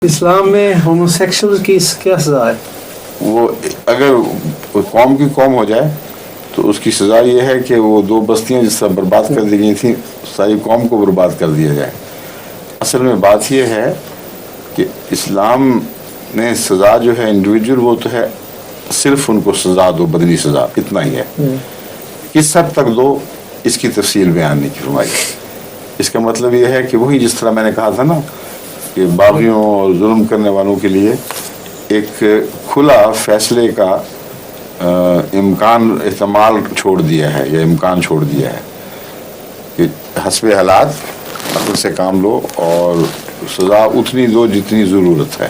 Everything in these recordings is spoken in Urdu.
اسلام میں ہومو سیکشل کی کیا سزا ہے؟ وہ اگر قوم کی قوم ہو جائے تو اس کی سزا یہ ہے کہ وہ دو بستیاں جس طرح برباد کر دی گئی تھیں ساری قوم کو برباد کر دیا جائے۔ اصل میں بات یہ ہے کہ اسلام نے سزا جو ہے انڈیویجول وہ تو ہے صرف ان کو سزا دو، بدنی سزا، اتنا ہی ہے۔ کس حد تک دو اس کی تفصیل بیان نہیں کی فرمائی۔ اس کا مطلب یہ ہے کہ وہی جس طرح میں نے کہا تھا نا کہ باغیوں اور ظلم کرنے والوں کے لیے ایک کھلا فیصلے کا امکان احتمال چھوڑ دیا ہے یا امکان چھوڑ دیا ہے کہ حسب حالات عقل سے کام لو اور سزا اتنی دو جتنی ضرورت ہے۔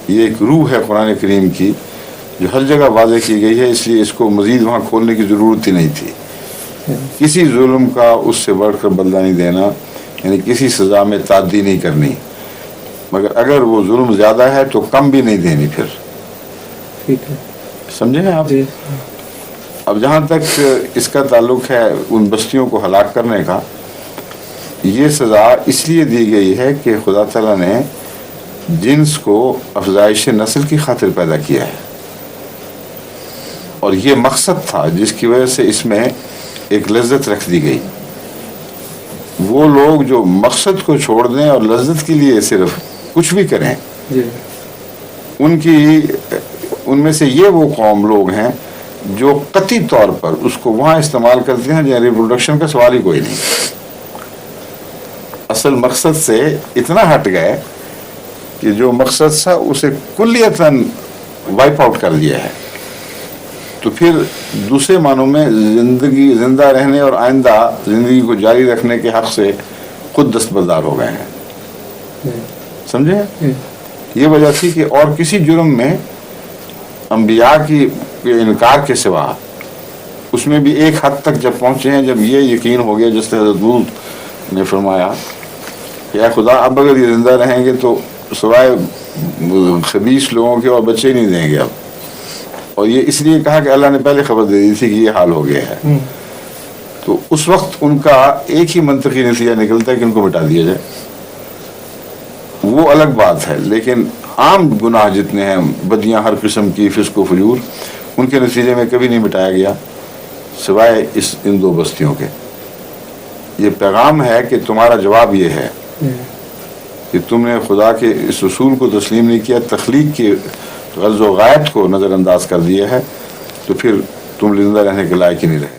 یہ ایک روح ہے قرآن کریم کی جو ہر جگہ واضح کی گئی ہے، اس لیے اس کو مزید وہاں کھولنے کی ضرورت ہی نہیں تھی۔ کسی ظلم کا اس سے بڑھ کر بدلہ نہیں دینا، یعنی کسی سزا میں تعدی نہیں کرنی، مگر اگر وہ ظلم زیادہ ہے تو کم بھی نہیں دینی۔ پھر ٹھیک ہے، سمجھے ہیں آپ؟ اب جہاں تک اس کا تعلق ہے ان بستیوں کو ہلاک کرنے کا، یہ سزا اس لیے دی گئی ہے کہ خدا تعالیٰ نے جنس کو افزائش نسل کی خاطر پیدا کیا ہے، اور یہ مقصد تھا جس کی وجہ سے اس میں ایک لذت رکھ دی گئی۔ وہ لوگ جو مقصد کو چھوڑ دیں اور لذت کے لیے صرف کچھ بھی کریں، ان میں سے یہ وہ قوم لوگ ہیں جو قطعی طور پر اس کو وہاں استعمال کرتے ہیں جہاں ریپروڈکشن کا سوال ہی کوئی نہیں، اصل مقصد سے اتنا ہٹ گئے کہ جو مقصد تھا اسے کلیتاً وائپ آؤٹ کر دیا ہے۔ تو پھر دوسرے معنوں میں زندہ رہنے اور آئندہ زندگی کو جاری رکھنے کے حق سے خود دستبردار ہو گئے ہیں۔ سمجھے؟ یہ وجہ تھی کہ اور کسی جرم میں انبیاء کی انکار کے سوا اس میں بھی ایک حد تک جب پہنچے ہیں، جب یہ یقین ہو گیا جس طرح حضرت لوط نے فرمایا کہ اے خدا اب اگر یہ زندہ رہیں گے تو سوائے خبیث لوگوں کے اور بچے نہیں دیں گے اب، اور یہ اس لیے کہا کہ اللہ نے پہلے خبر دے دی تھی کہ یہ حال ہو گیا ہے۔ تو اس وقت ان کا ایک ہی منطقی نتیجہ نکلتا ہے کہ ان کو مٹا دیا جائے، وہ الگ بات ہے۔ لیکن عام گناہ جتنے ہیں، بدیاں ہر قسم کی، فسق و فجور، ان کے نتیجے میں کبھی نہیں مٹایا گیا سوائے ان دو بستیوں کے۔ یہ پیغام ہے کہ تمہارا جواب یہ ہے کہ تم نے خدا کے اس اصول کو تسلیم نہیں کیا، تخلیق کے غرض و غایت کو نظر انداز کر دیا ہے، تو پھر تم زندہ رہنے کے لائق ہی نہیں رہے۔